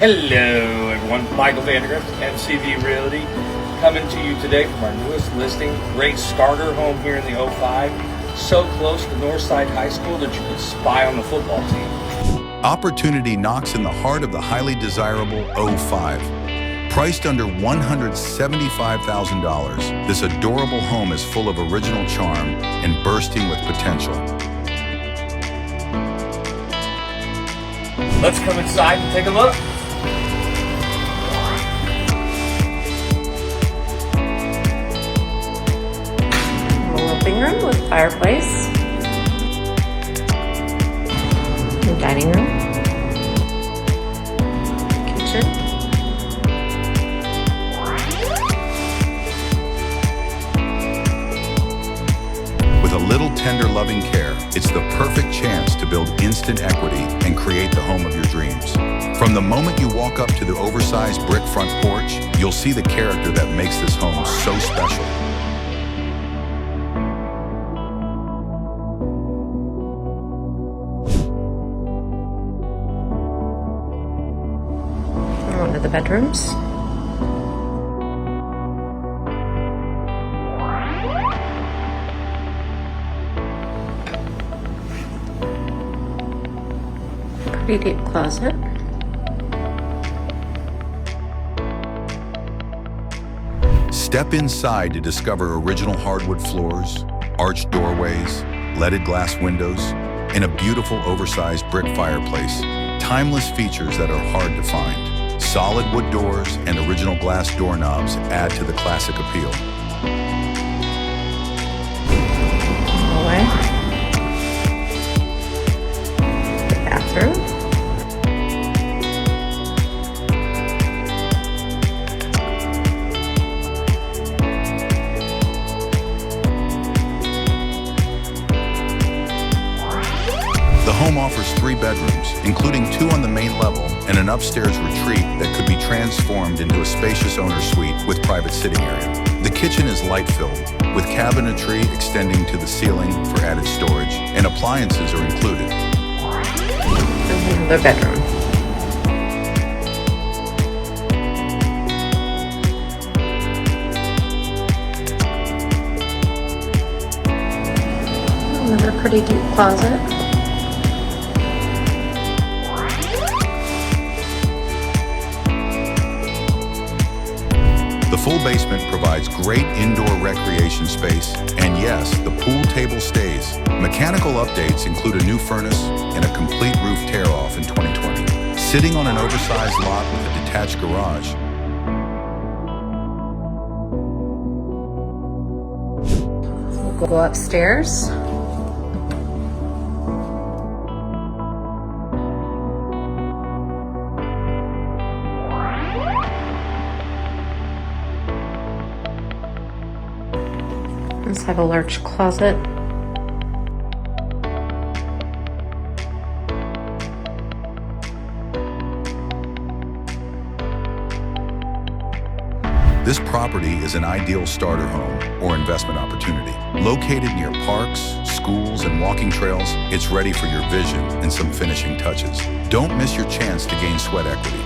Hello everyone, Michael Vandergrift, MCV Realty, coming to you today from our newest listing. Great starter home here in the 05, so close to Northside High School that you can spy on the football team. Opportunity knocks in the heart of the highly desirable 05. Priced under $175,000, this adorable home is full of original charm and bursting with potential. Let's come inside and take a look. Living room with fireplace, and dining room, kitchen, with a little tender loving care, it's the perfect chance to build instant equity and create the home of your dreams. From the moment you walk up to the oversized brick front porch, you'll see the character that makes this home so special. one of the bedrooms. Pretty deep closet. Step inside to discover original hardwood floors, arched doorways, leaded glass windows, and a beautiful oversized brick fireplace. Timeless features that are hard to find. Solid wood doors and original glass doorknobs add to the classic appeal. Hallway. The bathroom. The home offers 3 bedrooms, including 2 on the main level and an upstairs retreat that could be transformed into a spacious owner's suite with private sitting area. The kitchen is light-filled, with cabinetry extending to the ceiling for added storage, and appliances are included. Another bedroom. Another pretty deep closet. The full basement provides great indoor recreation space, and yes, the pool table stays. Mechanical updates include a new furnace and a complete roof tear-off in 2020. Sitting on an oversized lot with a detached garage, We'll go upstairs. Let's have a large closet. this property is an ideal starter home or investment opportunity. Located near parks, schools, and walking trails, it's ready for your vision and some finishing touches. Don't miss your chance to gain sweat equity.